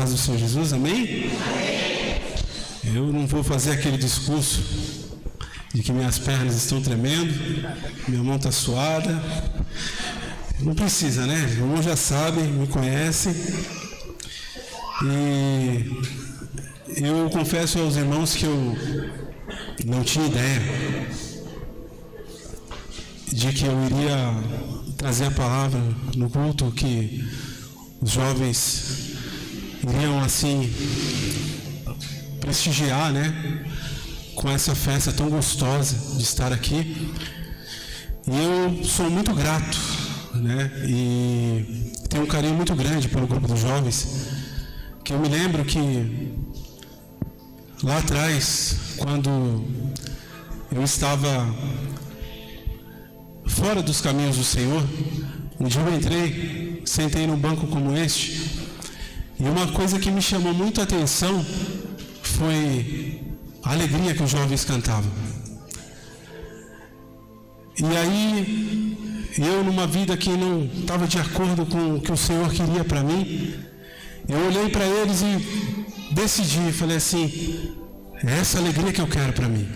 paz do Senhor Jesus, amém? Eu não vou fazer aquele discurso de que minhas pernas estão tremendo, minha mão está suada. Não precisa, né? O irmão já sabe, me conhece. E eu confesso aos irmãos que eu não tinha ideia de que eu iria trazer a palavra no culto, que os jovens iriam assim prestigiar, né, com essa festa tão gostosa de estar aqui. E eu sou muito grato, né, e tenho um carinho muito grande pelo grupo dos jovens, que eu me lembro que lá atrás, quando eu estava fora dos caminhos do Senhor, um dia eu entrei, sentei num banco como este, e uma coisa que me chamou muito a atenção foi a alegria que os jovens cantavam. E aí, eu numa vida que não estava de acordo com o que o Senhor queria para mim, eu olhei para eles e decidi, falei assim, é essa alegria que eu quero para mim.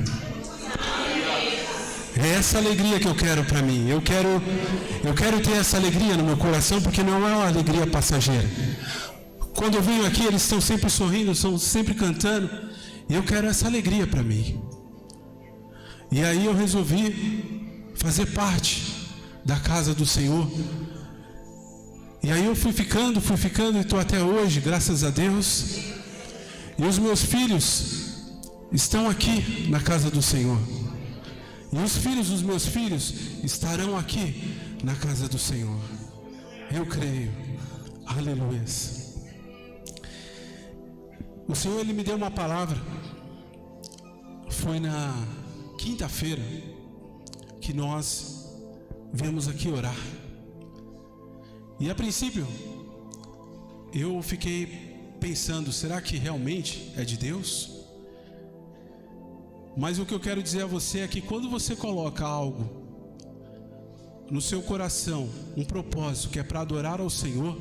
É essa alegria que eu quero para mim. Eu quero ter essa alegria no meu coração, porque não é uma alegria passageira. Quando eu venho aqui, eles estão sempre sorrindo, estão sempre cantando, e eu quero essa alegria para mim. E aí eu resolvi fazer parte da casa do Senhor. E aí eu fui ficando e estou até hoje, graças a Deus. E os meus filhos estão aqui na casa do Senhor. E os filhos dos meus filhos estarão aqui na casa do Senhor. Eu creio. Aleluia. O Senhor, Ele me deu uma palavra. Foi na quinta-feira que nós viemos aqui orar. E a princípio, eu fiquei pensando, será que realmente é de Deus? Mas o que eu quero dizer a você é que quando você coloca algo no seu coração, um propósito que é para adorar ao Senhor,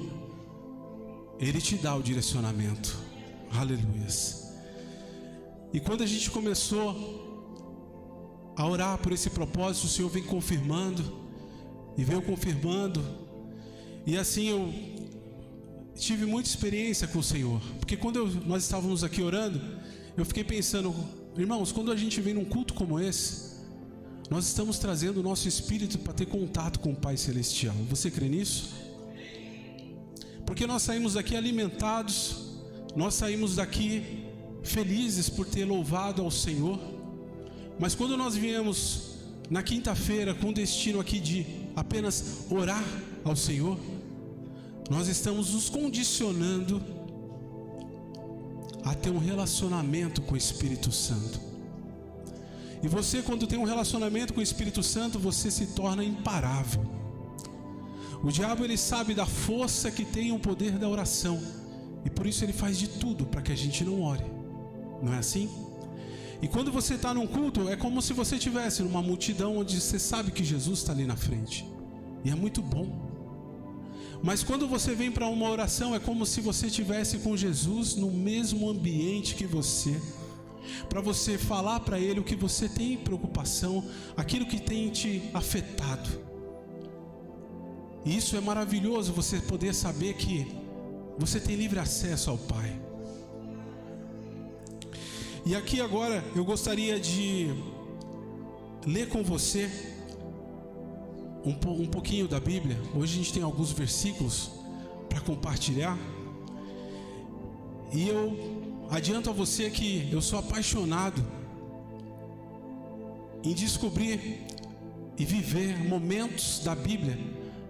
Ele te dá o direcionamento. Aleluias. E quando a gente começou a orar por esse propósito, o Senhor vem confirmando e veio confirmando. E assim eu tive muita experiência com o Senhor, porque quando nós estávamos aqui orando, eu fiquei pensando, irmãos, quando a gente vem num culto como esse, nós estamos trazendo o nosso espírito para ter contato com o Pai Celestial. Você crê nisso? Porque nós saímos daqui alimentados, nós saímos daqui felizes por ter louvado ao Senhor. Mas quando nós viemos na quinta-feira com o destino aqui de apenas orar ao Senhor, nós estamos nos condicionando a ter um relacionamento com o Espírito Santo. E você, quando tem um relacionamento com o Espírito Santo, você se torna imparável. O diabo, ele sabe da força que tem o poder da oração, e por isso ele faz de tudo para que a gente não ore. Não é assim? E quando você está num culto, é como se você estivesse numa multidão onde você sabe que Jesus está ali na frente, e é muito bom. Mas quando você vem para uma oração, é como se você estivesse com Jesus no mesmo ambiente que você, para você falar para Ele o que você tem preocupação, aquilo que tem te afetado. E isso é maravilhoso, você poder saber que você tem livre acesso ao Pai. E aqui agora eu gostaria de ler com você um pouquinho da Bíblia. Hoje a gente tem alguns versículos para compartilhar. E eu adianto a você que eu sou apaixonado em descobrir e viver momentos da Bíblia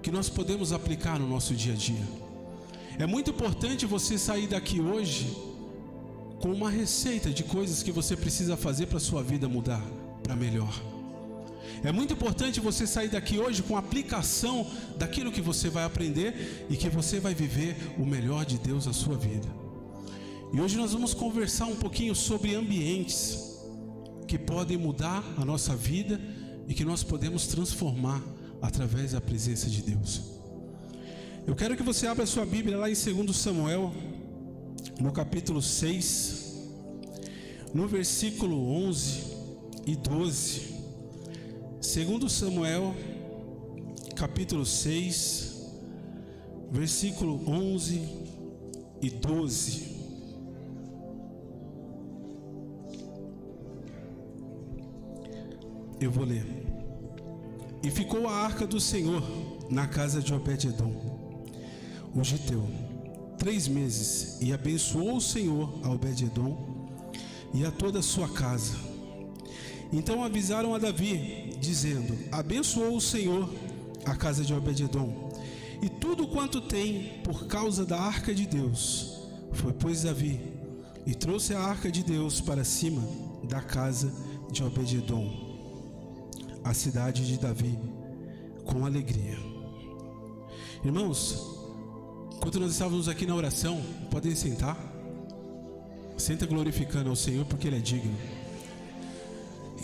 que nós podemos aplicar no nosso dia a dia. É muito importante você sair daqui hoje com uma receita de coisas que você precisa fazer para a sua vida mudar para melhor. É muito importante você sair daqui hoje com a aplicação daquilo que você vai aprender e que você vai viver o melhor de Deus na sua vida. E hoje nós vamos conversar um pouquinho sobre ambientes que podem mudar a nossa vida e que nós podemos transformar através da presença de Deus. Eu quero que você abra a sua Bíblia lá em 2 Samuel, no capítulo 6, no versículo 11 e 12. 2 Samuel, capítulo 6, versículo 11 e 12. Eu vou ler. E ficou a arca do Senhor na casa de Obed-edom, o giteu, 3 meses, e abençoou o Senhor a Obed-edom e a toda a sua casa. Então avisaram a Davi, dizendo: abençoou o Senhor a casa de Obed-edom e tudo quanto tem por causa da arca de Deus. Foi, pois, Davi e trouxe a arca de Deus para cima da casa de Obed-edom, a cidade de Davi, com alegria. Irmãos, enquanto nós estávamos aqui na oração, podem sentar. Senta glorificando ao Senhor, porque Ele é digno.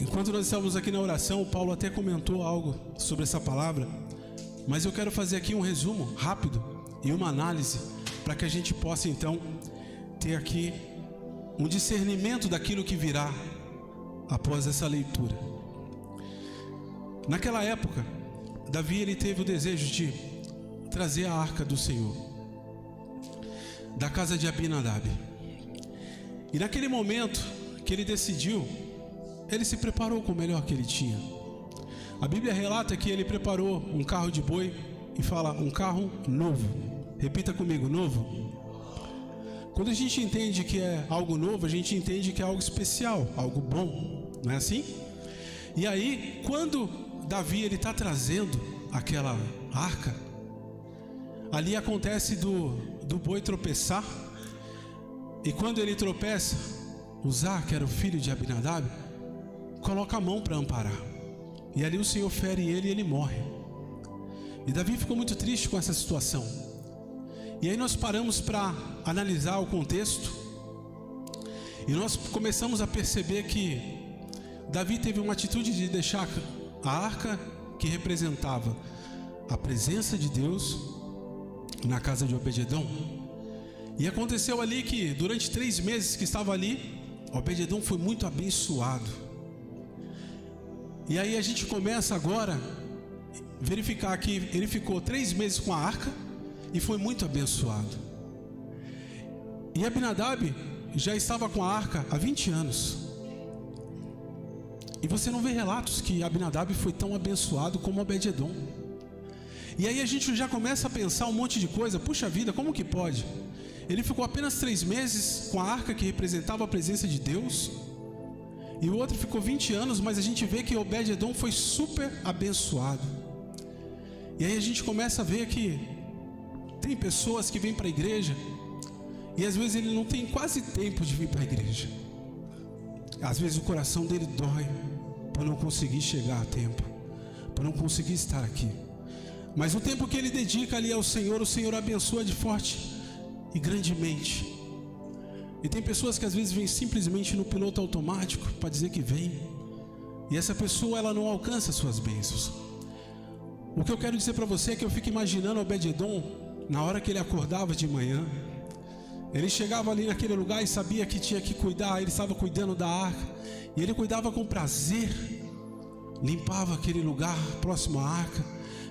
Enquanto nós estávamos aqui na oração, Paulo até comentou algo sobre essa palavra, mas eu quero fazer aqui um resumo rápido e uma análise, para que a gente possa então ter aqui um discernimento daquilo que virá após essa leitura. Naquela época, Davi ele teve o desejo de trazer a arca do Senhor da casa de Abinadab. E naquele momento que ele decidiu, ele se preparou com o melhor que ele tinha. A Bíblia relata que ele preparou um carro de boi e fala um carro novo. Repita comigo, novo. Quando a gente entende que é algo novo, a gente entende que é algo especial, algo bom, não é assim? E aí, quando Davi ele está trazendo aquela arca, ali acontece do boi tropeçar, e quando ele tropeça, Uzá, que era o filho de Abinadab, coloca a mão para amparar, e ali o Senhor fere ele e ele morre. E Davi ficou muito triste com essa situação. E aí nós paramos para analisar o contexto, e nós começamos a perceber que Davi teve uma atitude de deixar a arca, que representava a presença de Deus, na casa de Obed-edom. E aconteceu ali que durante 3 meses que estava ali, Obed-edom foi muito abençoado. E aí a gente começa agora a verificar que ele ficou 3 meses com a arca e foi muito abençoado. E Abinadab já estava com a arca há 20 anos. E você não vê relatos que Abinadab foi tão abençoado como Obed-edom. E aí a gente já começa a pensar um monte de coisa. Puxa vida, como que pode? Ele ficou apenas 3 meses com a arca que representava a presença de Deus, e o outro ficou 20 anos, mas a gente vê que Obed-edom foi super abençoado. E aí a gente começa a ver que tem pessoas que vêm para a igreja e às vezes ele não tem quase tempo de vir para a igreja. Às vezes o coração dele dói por não conseguir chegar a tempo, por não conseguir estar aqui. Mas o tempo que ele dedica ali ao Senhor, o Senhor abençoa de forte e grandemente. E tem pessoas que às vezes vêm simplesmente no piloto automático para dizer que vem, e essa pessoa ela não alcança suas bênçãos. O que eu quero dizer para você é que eu fico imaginando Obed-edom, na hora que ele acordava de manhã, ele chegava ali naquele lugar e sabia que tinha que cuidar, ele estava cuidando da arca, e ele cuidava com prazer, limpava aquele lugar próximo à arca,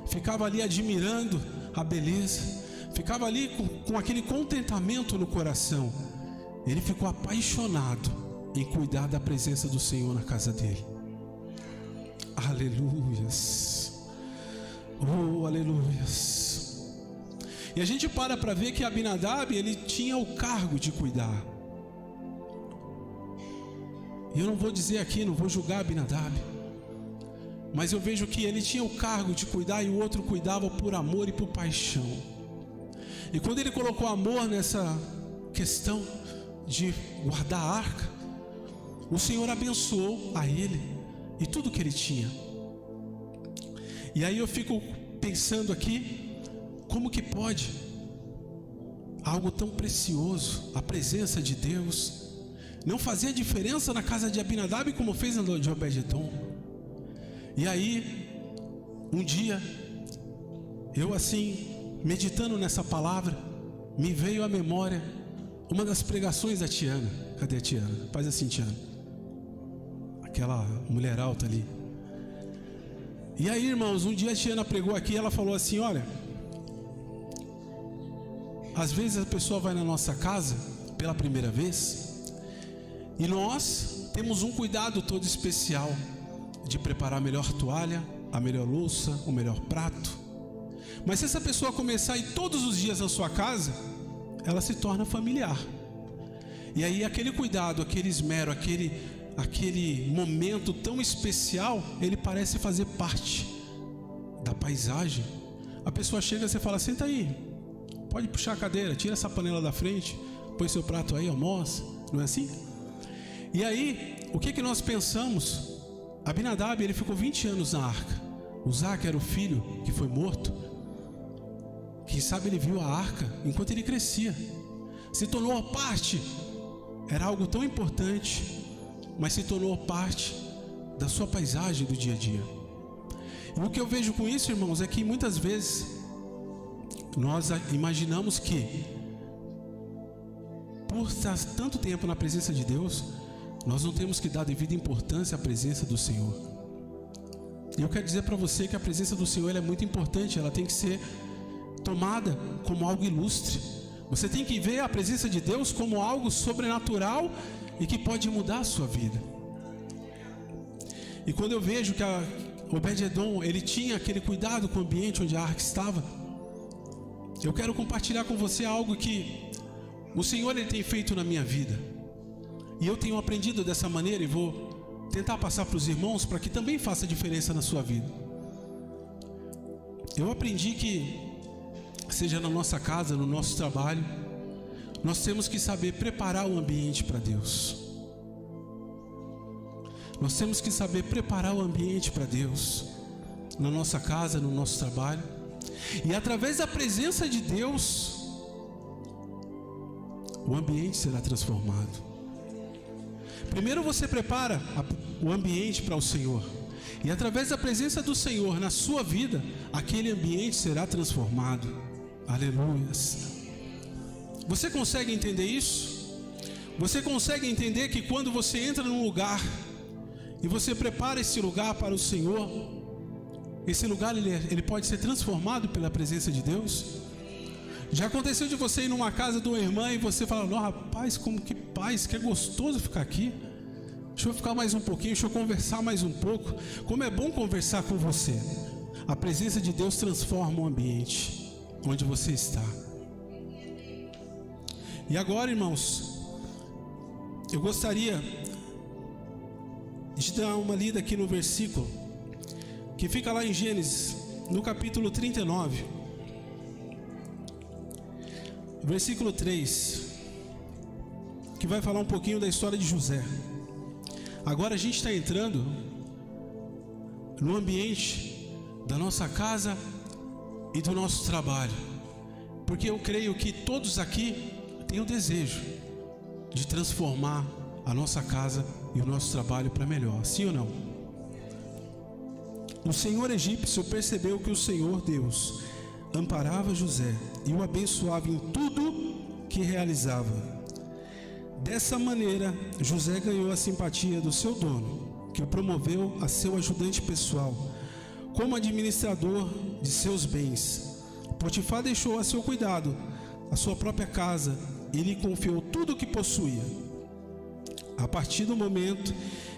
ficava ali admirando a beleza, ficava ali com aquele contentamento no coração. Ele ficou apaixonado em cuidar da presença do Senhor na casa dele. Aleluias. Oh, aleluias. E a gente para ver que Abinadab, ele tinha o cargo de cuidar. E eu não vou dizer aqui, não vou julgar Abinadab, mas eu vejo que ele tinha o cargo de cuidar e o outro cuidava por amor e por paixão. E quando ele colocou amor nessa questão de guardar a arca, o Senhor abençoou a ele e tudo que ele tinha. E aí eu fico pensando aqui, como que pode algo tão precioso, a presença de Deus, não fazer diferença na casa de Abinadab como fez na de Obed-edom? E aí, um dia, eu assim, meditando nessa palavra, me veio à memória uma das pregações da Tiana. Cadê a Tiana? Faz assim, Tiana. Aquela mulher alta ali. E aí, irmãos, um dia a Tiana pregou aqui e ela falou assim: olha, às vezes a pessoa vai na nossa casa pela primeira vez e nós temos um cuidado todo especial de preparar a melhor toalha, a melhor louça, o melhor prato. Mas se essa pessoa começar a ir todos os dias na sua casa, ela se torna familiar. E aí aquele cuidado, aquele esmero, aquele momento tão especial, ele parece fazer parte da paisagem. A pessoa chega e você fala: senta aí, pode puxar a cadeira, tira essa panela da frente, põe seu prato aí, almoça. Não é assim? E aí, o que nós pensamos? Abinadab, ele ficou 20 anos na arca. Uzá, que era o filho que foi morto, quem sabe ele viu a arca enquanto ele crescia, se tornou parte. Era algo tão importante, mas se tornou parte da sua paisagem do dia a dia. E o que eu vejo com isso, irmãos, é que muitas vezes nós imaginamos que, por estar tanto tempo na presença de Deus, nós não temos que dar devida importância à presença do Senhor. E eu quero dizer para você que a presença do Senhor ela é muito importante. Ela tem que ser tomada como algo ilustre. Você tem que ver a presença de Deus como algo sobrenatural e que pode mudar a sua vida. E quando eu vejo que Obed-Edom, ele tinha aquele cuidado com o ambiente onde a arca estava, eu quero compartilhar com você algo que o Senhor ele tem feito na minha vida. E eu tenho aprendido dessa maneira e vou tentar passar para os irmãos para que também faça diferença na sua vida. Eu aprendi que, seja na nossa casa, no nosso trabalho, nós temos que saber preparar o ambiente para Deus. Nós temos que saber preparar o ambiente para Deus, na nossa casa, no nosso trabalho. E através da presença de Deus, o ambiente será transformado. Primeiro você prepara o ambiente para o Senhor, e através da presença do Senhor na sua vida, aquele ambiente será transformado. Aleluias. Você consegue entender isso? Você consegue entender que quando você entra num lugar e você prepara esse lugar para o Senhor, esse lugar ele pode ser transformado pela presença de Deus? Já aconteceu de você ir numa casa de uma irmã e você falar: não, rapaz, como que paz, que é gostoso ficar aqui. Deixa eu ficar mais um pouquinho, deixa eu conversar mais um pouco. Como é bom conversar com você. A presença de Deus transforma o ambiente onde você está. E agora, irmãos, eu gostaria de dar uma lida aqui no versículo que fica lá em Gênesis, no capítulo 39, versículo 3, que vai falar um pouquinho da história de José. Agora a gente está entrando no ambiente da nossa casa e do nosso trabalho, porque eu creio que todos aqui têm o desejo de transformar a nossa casa e o nosso trabalho para melhor, sim ou não? O senhor egípcio percebeu que o Senhor Deus amparava José e o abençoava em tudo que realizava. Dessa maneira, José ganhou a simpatia do seu dono, que o promoveu a seu ajudante pessoal, como administrador de seus bens. Potifar deixou a seu cuidado a sua própria casa e lhe confiou tudo o que possuía. A partir do momento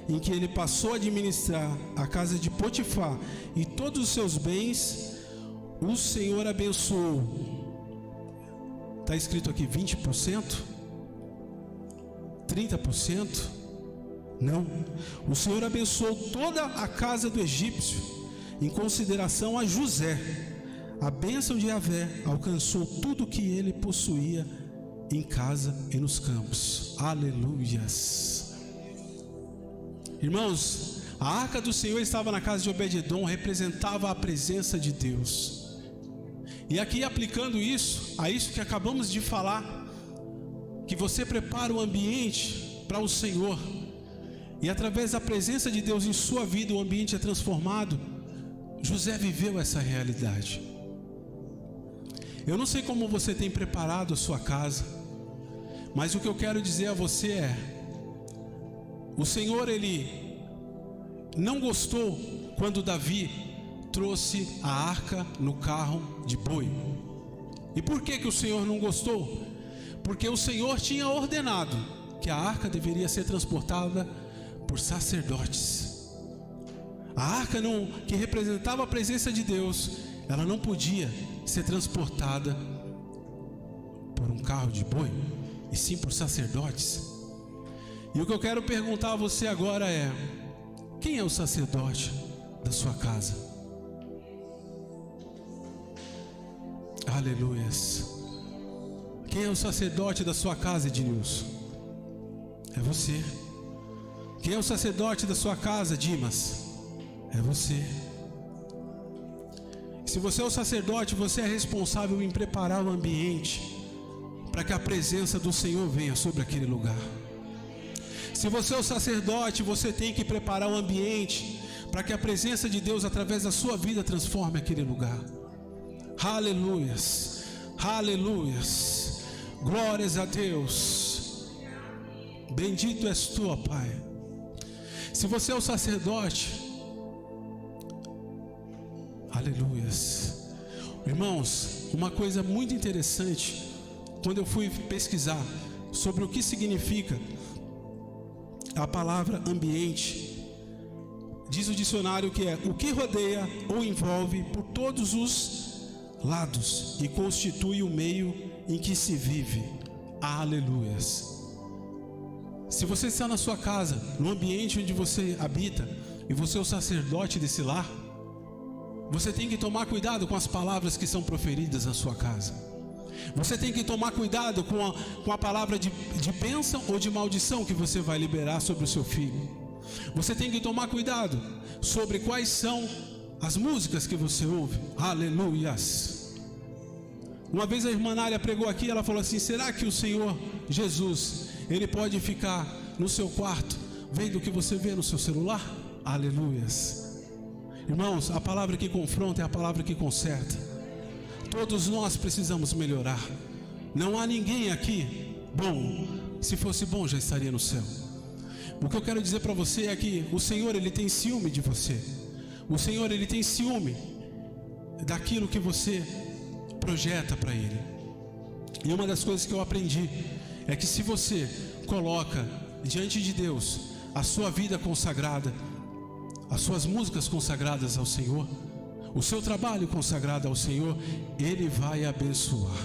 em que ele passou a administrar a casa de Potifar e todos os seus bens, o Senhor abençoou. Está escrito aqui 20%? 30%? Não. O Senhor abençoou toda a casa do egípcio, em consideração a José. A bênção de Yahvé alcançou tudo o que ele possuía em casa e nos campos. Aleluias. Irmãos, a arca do Senhor estava na casa de Obed-Edom, representava a presença de Deus. E aqui aplicando isso, a isso que acabamos de falar, que você prepara o ambiente para o Senhor, e através da presença de Deus em sua vida o ambiente é transformado. José viveu essa realidade. Eu não sei como você tem preparado a sua casa, Mas o que eu quero dizer a você é: o Senhor, Ele não gostou quando Davi trouxe a arca no carro de boi. E por que o Senhor não gostou? Porque o Senhor tinha ordenado que a arca deveria ser transportada por sacerdotes. A arca que representava a presença de Deus, ela não podia ser transportada por um carro de boi, e sim por sacerdotes. E o que eu quero perguntar a você agora é: quem é o sacerdote da sua casa? Aleluias. Quem é o sacerdote da sua casa, Ednilson? É você. Quem é o sacerdote da sua casa, Dimas? É você. Se você é o sacerdote, você é responsável em preparar o ambiente para que a presença do Senhor venha sobre aquele lugar. Se você é o sacerdote, você tem que preparar o ambiente para que a presença de Deus através da sua vida transforme aquele lugar. Aleluias, aleluias, glórias a Deus. Bendito és tu, ó Pai. Se você é o sacerdote, aleluias. Irmãos, uma coisa muito interessante, quando eu fui pesquisar sobre o que significa a palavra ambiente, diz o dicionário que é o que rodeia ou envolve por todos os lados e constitui o meio em que se vive. Aleluias. Se você está na sua casa, no ambiente onde você habita, e você é o sacerdote desse lar, você tem que tomar cuidado com as palavras que são proferidas na sua casa. Você tem que tomar cuidado com a palavra de bênção ou de maldição que você vai liberar sobre o seu filho. Você tem que tomar cuidado sobre quais são as músicas que você ouve. Aleluias. Uma vez a irmã Nália pregou aqui, ela falou assim: será que o Senhor Jesus, Ele pode ficar no seu quarto vendo o que você vê no seu celular? Aleluias. Irmãos, a palavra que confronta é a palavra que conserta. Todos nós precisamos melhorar. Não há ninguém aqui bom. Se fosse bom, já estaria no céu. O que eu quero dizer para você é que o Senhor, Ele tem ciúme de você. O Senhor, Ele tem ciúme daquilo que você projeta para Ele. E uma das coisas que eu aprendi é que se você coloca diante de Deus a sua vida consagrada, as suas músicas consagradas ao Senhor, o seu trabalho consagrado ao Senhor, Ele vai abençoar.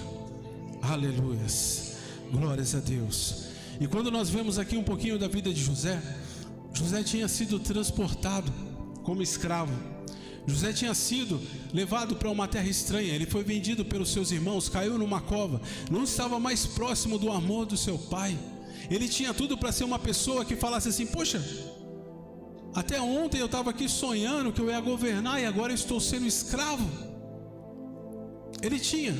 Aleluias, glórias a Deus. E quando nós vemos aqui um pouquinho da vida de José, José tinha sido transportado como escravo. José tinha sido levado para uma terra estranha. Ele foi vendido pelos seus irmãos, caiu numa cova, não estava mais próximo do amor do seu pai. Ele tinha tudo para ser uma pessoa que falasse assim: poxa, até ontem eu estava aqui sonhando que eu ia governar e agora eu estou sendo escravo. Ele tinha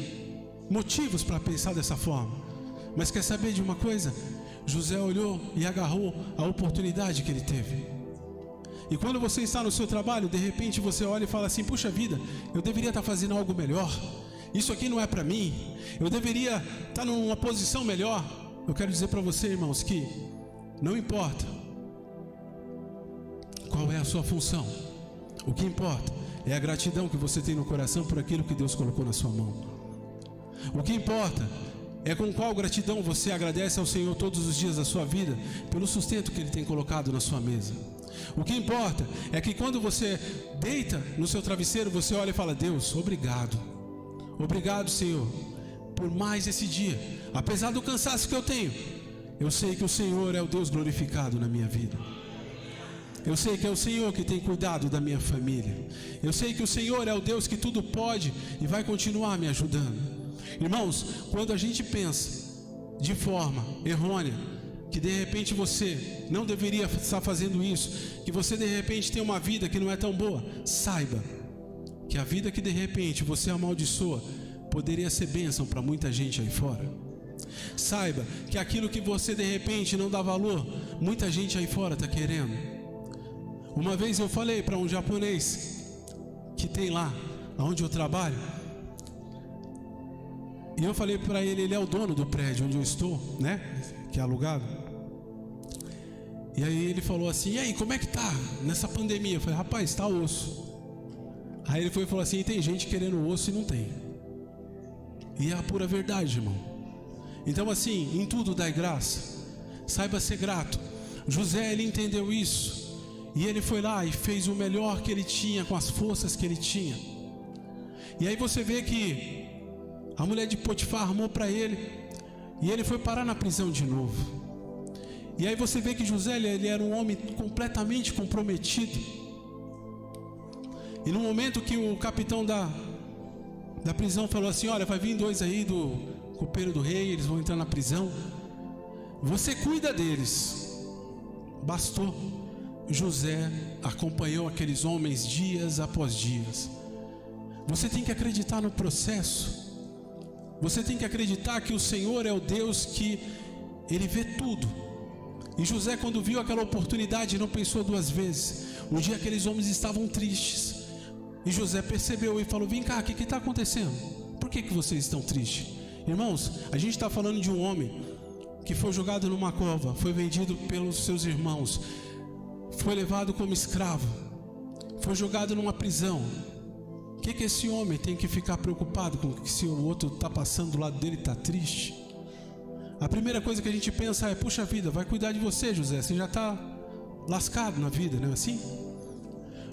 motivos para pensar dessa forma. Mas quer saber de uma coisa? José olhou e agarrou a oportunidade que ele teve. E quando você está no seu trabalho, de repente você olha e fala assim: puxa vida, eu deveria estar fazendo algo melhor. Isso aqui não é para mim. Eu deveria estar numa posição melhor. Eu quero dizer para você, irmãos, que não importa qual é a sua função. O que importa é a gratidão que você tem no coração por aquilo que Deus colocou na sua mão. O que importa é com qual gratidão você agradece ao Senhor todos os dias da sua vida pelo sustento que Ele tem colocado na sua mesa. O que importa é que quando você deita no seu travesseiro, você olha e fala: Deus, obrigado. Obrigado, Senhor, por mais esse dia. Apesar do cansaço que eu tenho, eu sei que o Senhor é o Deus glorificado na minha vida. Eu sei que é o Senhor que tem cuidado da minha família. Eu sei que o Senhor é o Deus que tudo pode e vai continuar me ajudando. Irmãos, quando a gente pensa de forma errônea, que de repente você não deveria estar fazendo isso, que você de repente tem uma vida que não é tão boa, saiba que a vida que de repente você amaldiçoa poderia ser bênção para muita gente aí fora. Saiba que aquilo que você de repente não dá valor, muita gente aí fora está querendo. Uma vez eu falei para um japonês que tem lá onde eu trabalho, E eu falei para ele, ele é o dono do prédio onde eu estou, né? Que é alugado. E aí ele falou assim, e aí, como é que tá nessa pandemia? Eu falei, rapaz, tá osso. Aí ele foi e falou assim, tem gente querendo osso e não tem. E é a pura verdade, irmão. Então assim, em tudo dai graça. Saiba ser grato. José, ele entendeu isso. E ele foi lá e fez o melhor que ele tinha, com as forças que ele tinha. E aí você vê que a mulher de Potifar armou para ele, e ele foi parar na prisão de novo. E aí você vê que José, ele era um homem completamente comprometido. E no momento que o capitão da prisão falou assim, olha, vai vir 2 aí do copeiro do rei, eles vão entrar na prisão, você cuida deles. Bastou. José acompanhou aqueles homens dias após dias. Você tem que acreditar no processo. Você tem que acreditar que o Senhor é o Deus que Ele vê tudo. E José, quando viu aquela oportunidade, não pensou 2 vezes. Um dia aqueles homens estavam tristes, e José percebeu e falou, vem cá, o que está acontecendo? Por que vocês estão tristes? Irmãos, a gente está falando de um homem que foi jogado numa cova, foi vendido pelos seus irmãos, foi levado como escravo, foi jogado numa prisão. O que esse homem tem que ficar preocupado com que se o outro está passando do lado dele e está triste? A primeira coisa que a gente pensa é, puxa vida, vai cuidar de você, José, você já está lascado na vida, não é assim?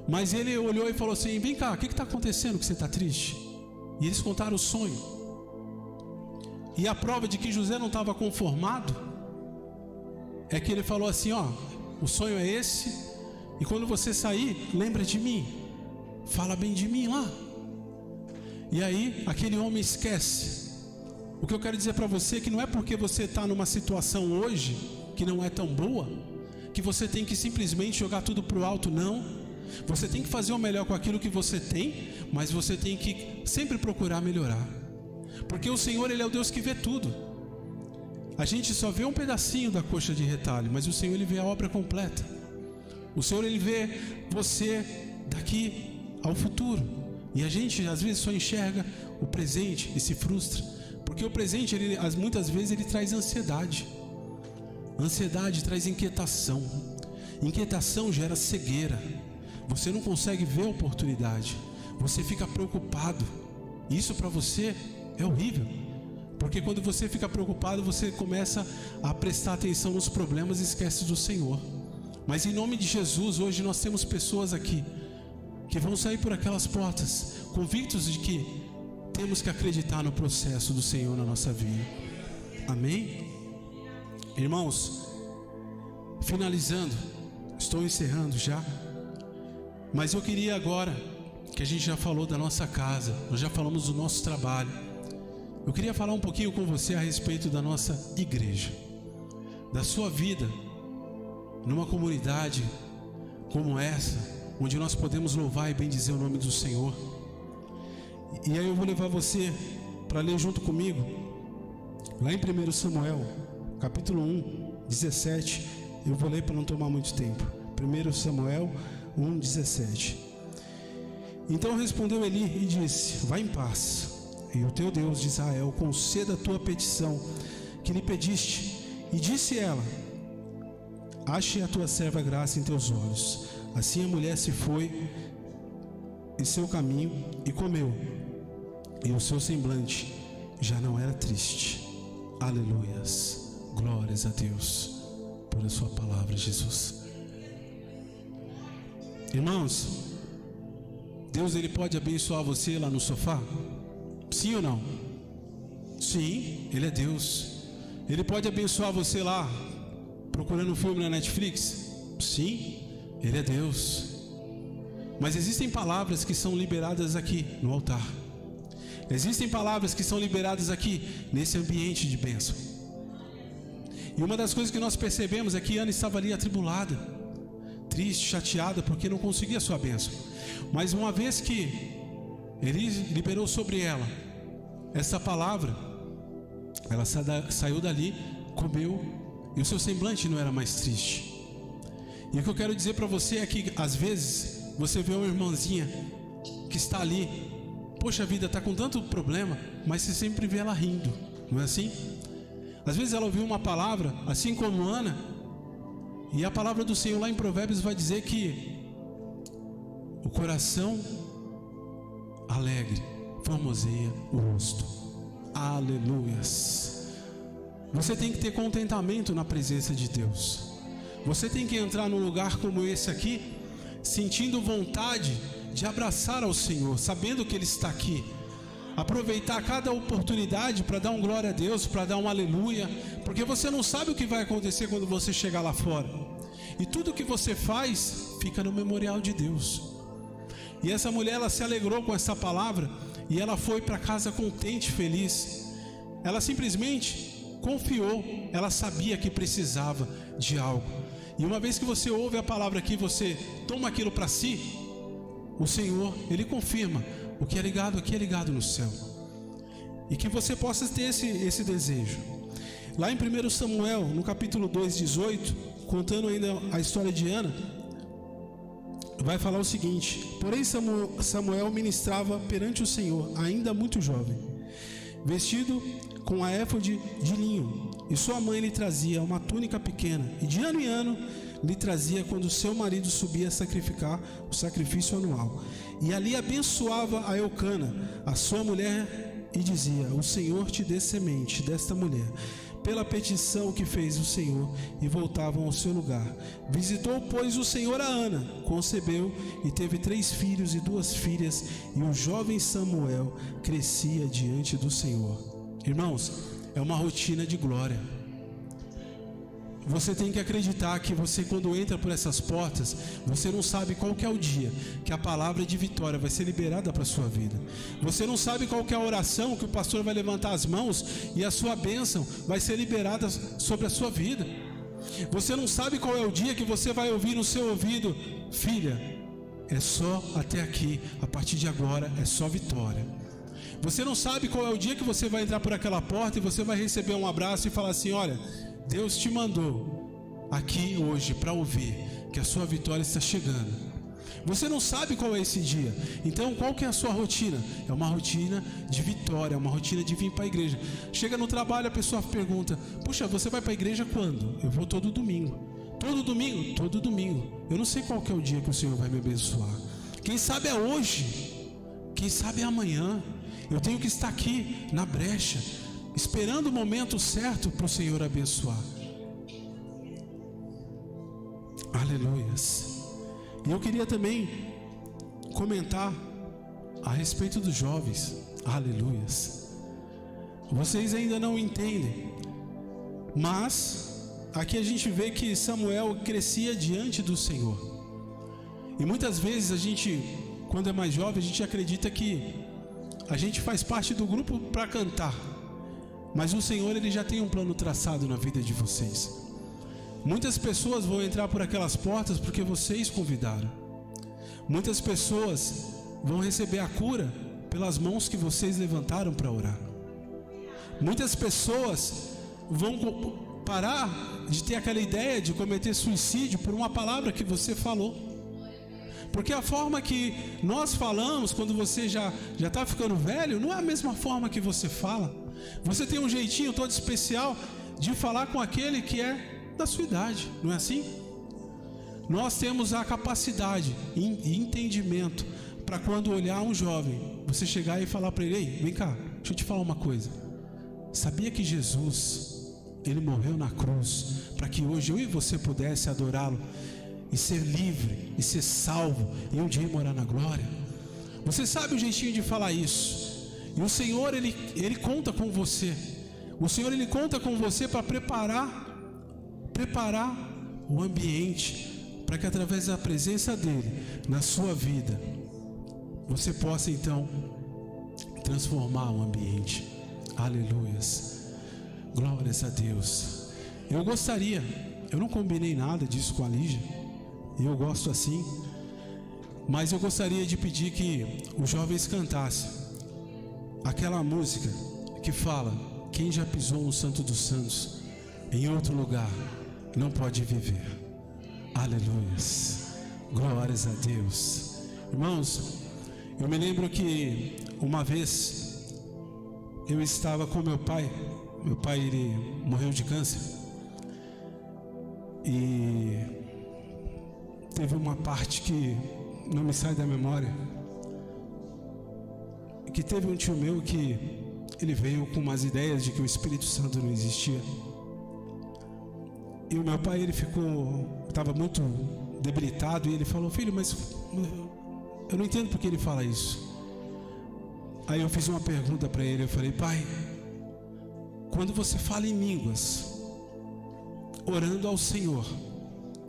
Mas ele olhou e falou assim, vem cá, o que está acontecendo que você está triste? E eles contaram o sonho. E a prova de que José não estava conformado é que ele falou assim, ó, o sonho é esse, e quando você sair, lembra de mim, fala bem de mim lá. E aí aquele homem esquece. O que eu quero dizer para você é que não é porque você está numa situação hoje que não é tão boa, que você tem que simplesmente jogar tudo para o alto, não. Você tem que fazer o melhor com aquilo que você tem, mas você tem que sempre procurar melhorar, porque o Senhor, Ele é o Deus que vê tudo. A gente só vê um pedacinho da coxa de retalho, mas o Senhor, Ele vê a obra completa. O Senhor, Ele vê você daqui ao futuro, e a gente às vezes só enxerga o presente e se frustra, porque o presente, ele, muitas vezes, ele traz ansiedade. Ansiedade traz inquietação. Inquietação gera cegueira. Você não consegue ver a oportunidade. Você fica preocupado. Isso para você é horrível, porque quando você fica preocupado, você começa a prestar atenção nos problemas e esquece do Senhor. Mas em nome de Jesus, hoje nós temos pessoas aqui que vão sair por aquelas portas convictos de que temos que acreditar no processo do Senhor na nossa vida. Amém? Irmãos, finalizando, estou encerrando já, mas eu queria agora, que a gente já falou da nossa casa, nós já falamos do nosso trabalho, eu queria falar um pouquinho com você a respeito da nossa igreja, da sua vida numa comunidade como essa, onde nós podemos louvar e bendizer o nome do Senhor. E aí eu vou levar você para ler junto comigo, lá em 1 Samuel, capítulo 1, 17. Eu vou ler para não tomar muito tempo. 1 Samuel 1, 17. Então respondeu Eli e disse, vai em paz, e o teu Deus de Israel conceda a tua petição que lhe pediste. E disse ela, ache a tua serva graça em teus olhos. Assim a mulher se foi em seu caminho e comeu, e o seu semblante já não era triste. Aleluias, glórias a Deus por a sua palavra, Jesus. Irmãos, Deus, Ele pode abençoar você lá no sofá? Sim ou não? Sim, Ele é Deus. Ele pode abençoar você lá procurando um filme na Netflix? Sim, Ele é Deus. Mas existem palavras que são liberadas aqui no altar. Existem palavras que são liberadas aqui nesse ambiente de bênção. E uma das coisas que nós percebemos é que Ana estava ali atribulada, triste, chateada, porque não conseguia a sua bênção. Mas uma vez que Ele liberou sobre ela essa palavra, ela saiu dali, comeu, e o seu semblante não era mais triste. E o que eu quero dizer para você é que às vezes você vê uma irmãzinha que está ali, poxa vida, está com tanto problema, mas você sempre vê ela rindo, não é assim? Às vezes ela ouviu uma palavra, assim como Ana, e a palavra do Senhor lá em Provérbios vai dizer que o coração alegre formoseia o rosto. Aleluias. Você tem que ter contentamento na presença de Deus. Você tem que entrar num lugar como esse aqui, sentindo vontade de abraçar ao Senhor, sabendo que Ele está aqui. Aproveitar cada oportunidade para dar um glória a Deus, para dar um aleluia, porque você não sabe o que vai acontecer quando você chegar lá fora. E tudo que você faz fica no memorial de Deus. E essa mulher, ela se alegrou com essa palavra e ela foi para casa contente, feliz. Ela simplesmente confiou, ela sabia que precisava de algo. E uma vez que você ouve a palavra aqui, você toma aquilo para si, o Senhor, Ele confirma: o que é ligado aqui é ligado no céu. E que você possa ter esse desejo. Lá em 1 Samuel, no capítulo 2, 18, contando ainda a história de Ana, vai falar o seguinte: porém Samuel ministrava perante o Senhor, ainda muito jovem, vestido com a éfode de linho, e sua mãe lhe trazia uma túnica pequena, e de ano em ano lhe trazia quando seu marido subia a sacrificar o sacrifício anual. E ali abençoava a Eucana, a sua mulher, e dizia: o Senhor te dê semente desta mulher, pela petição que fez o Senhor, e voltavam ao seu lugar. Visitou, pois, o Senhor a Ana, concebeu e teve 3 filhos e 2 filhas, e o jovem Samuel crescia diante do Senhor. Irmãos, é uma rotina de glória. Você tem que acreditar que você, quando entra por essas portas, você não sabe qual que é o dia que a palavra de vitória vai ser liberada para a sua vida. Você não sabe qual que é a oração que o pastor vai levantar as mãos e a sua bênção vai ser liberada sobre a sua vida. Você não sabe qual é o dia que você vai ouvir no seu ouvido: filha, é só até aqui, a partir de agora é só vitória. Você não sabe qual é o dia que você vai entrar por aquela porta e você vai receber um abraço e falar assim: olha, Deus te mandou aqui hoje para ouvir que a sua vitória está chegando. Você não sabe qual é esse dia. Então qual que é a sua rotina? É uma rotina de vitória, é uma rotina de vir para a igreja. Chega no trabalho, a pessoa pergunta: puxa, você vai para a igreja quando? Eu vou todo domingo. Todo domingo? Todo domingo. Eu não sei qual que é o dia que o Senhor vai me abençoar. Quem sabe é hoje, quem sabe é amanhã. Eu tenho que estar aqui na brecha, esperando o momento certo para o Senhor abençoar. Aleluias. E eu queria também comentar a respeito dos jovens. Aleluias. Vocês ainda não entendem, mas aqui a gente vê que Samuel crescia diante do Senhor. E muitas vezes a gente, quando é mais jovem, a gente acredita que a gente faz parte do grupo para cantar, mas o Senhor, Ele já tem um plano traçado na vida de vocês. Muitas pessoas vão entrar por aquelas portas porque vocês convidaram. Muitas pessoas vão receber a cura pelas mãos que vocês levantaram para orar. Muitas pessoas vão parar de ter aquela ideia de cometer suicídio por uma palavra que você falou. Porque a forma que nós falamos quando você já está ficando velho não é a mesma forma que você fala. Você tem um jeitinho todo especial de falar com aquele que é da sua idade, não é assim? Nós temos a capacidade e entendimento para, quando olhar um jovem, você chegar e falar para ele: ei, vem cá, deixa eu te falar uma coisa. Sabia que Jesus, Ele morreu na cruz para que hoje eu e você pudesse adorá-lo e ser livre, e ser salvo, e um dia morar na glória? Você sabe o jeitinho de falar isso. E o Senhor, Ele conta com você. O Senhor, Ele conta com você para preparar o ambiente, para que através da presença dEle na sua vida, você possa então transformar o ambiente. Aleluias. Glórias a Deus. Eu não combinei nada disso com a Lígia, eu gosto assim, mas eu gostaria de pedir que os jovens cantassem aquela música que fala: quem já pisou no Santo dos Santos em outro lugar não pode viver. Aleluias. Glórias a Deus. Irmãos, eu me lembro que uma vez eu estava com meu pai. Meu pai, ele morreu de câncer. E teve uma parte que não me sai da memória, que teve um tio meu que ele veio com umas ideias de que o Espírito Santo não existia. E o meu pai, ele estava muito debilitado, e ele falou: filho, mas eu não entendo porque ele fala isso. Aí eu fiz uma pergunta para ele, eu falei: pai, quando você fala em línguas, orando ao Senhor,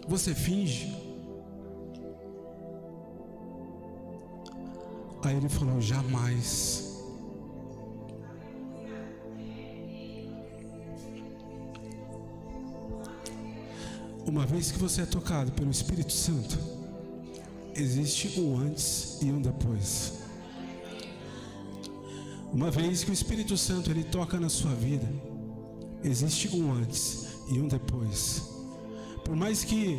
você finge? Aí ele falou: jamais. Uma vez que você é tocado pelo Espírito Santo, existe um antes e um depois. Uma vez que o Espírito Santo ele toca na sua vida, existe um antes e um depois. Por mais que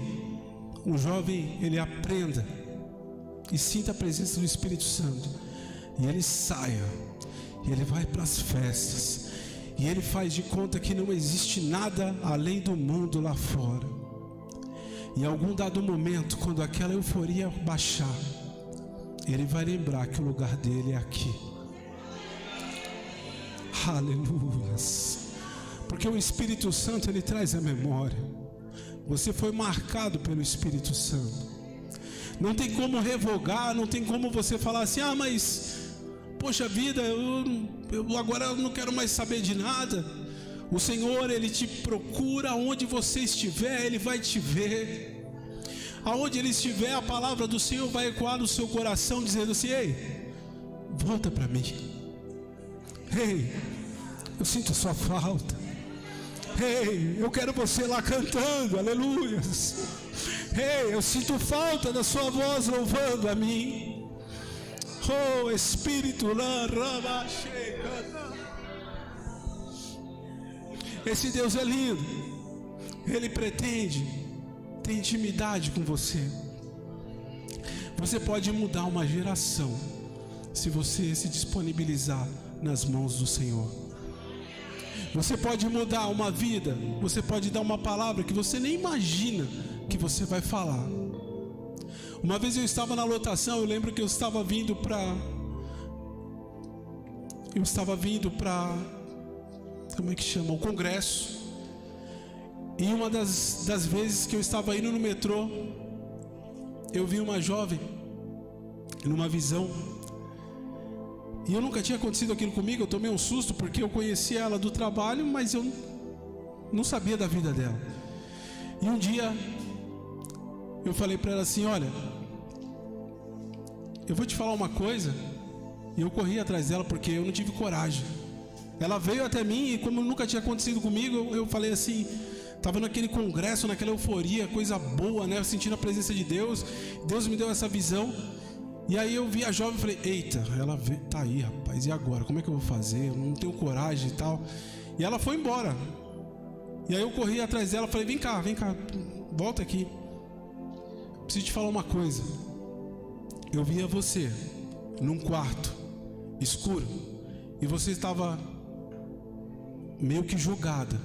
um jovem ele aprenda e sinta a presença do Espírito Santo, e ele saia, e ele vai para as festas, e ele faz de conta que não existe nada além do mundo lá fora. Em algum dado momento, quando aquela euforia baixar, ele vai lembrar que o lugar dele é aqui. Aleluias. Porque o Espírito Santo ele traz a memória. Você foi marcado pelo Espírito Santo. Não tem como revogar, não tem como você falar assim: ah, mas poxa vida, eu agora não quero mais saber de nada. O Senhor, ele te procura onde você estiver, ele vai te ver. Aonde ele estiver, a palavra do Senhor vai ecoar no seu coração, dizendo assim: ei, volta para mim. Ei, eu sinto a sua falta. Ei, eu quero você lá cantando, aleluias. Ei, eu sinto falta da sua voz louvando a mim. Oh, Espírito lá, esse Deus é lindo. Ele pretende ter intimidade com você. Você pode mudar uma geração se você se disponibilizar nas mãos do Senhor. Você pode mudar uma vida. Você pode dar uma palavra que você nem imagina que você vai falar. Uma vez eu estava na lotação, eu lembro que eu estava vindo para como é que chama? O congresso. E uma das vezes que eu estava indo no metrô, eu vi uma jovem numa visão. E eu nunca tinha acontecido aquilo comigo. Eu tomei um susto porque eu conhecia ela do trabalho, mas eu não sabia da vida dela. E um dia eu falei para ela assim: olha, eu vou te falar uma coisa. E eu corri atrás dela porque eu não tive coragem. Ela veio até mim e como nunca tinha acontecido comigo, eu falei assim, estava naquele congresso, naquela euforia, coisa boa, né? Sentindo a presença de Deus. Deus me deu essa visão. E aí eu vi a jovem e falei: eita, ela tá aí, rapaz, e agora? Como é que eu vou fazer? Eu não tenho coragem e tal. E ela foi embora. E aí eu corri atrás dela e falei: vem cá, volta aqui. Preciso te falar uma coisa. Eu via você num quarto escuro e você estava meio que jogada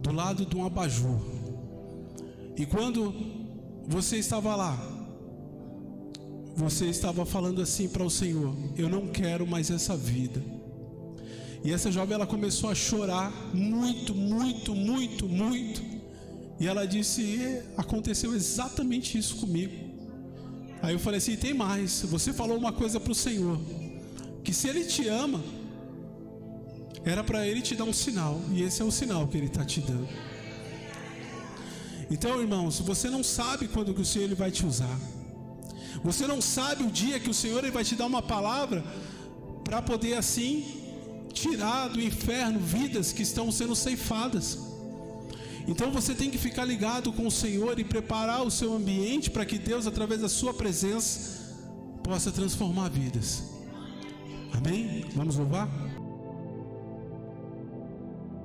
do lado de um abajur. E quando você estava lá, você estava falando assim para o Senhor: eu não quero mais essa vida. E essa jovem, ela começou a chorar muito, muito, muito, muito. E ela disse: aconteceu exatamente isso comigo. Aí eu falei assim: tem mais. Você falou uma coisa para o Senhor, que se Ele te ama, era para Ele te dar um sinal. E esse é o sinal que Ele está te dando. Então, irmãos, você não sabe quando que o Senhor ele vai te usar. Você não sabe o dia que o Senhor ele vai te dar uma palavra para poder assim tirar do inferno vidas que estão sendo ceifadas. Então você tem que ficar ligado com o Senhor e preparar o seu ambiente para que Deus, através da sua presença, possa transformar vidas. Amém? Vamos louvar?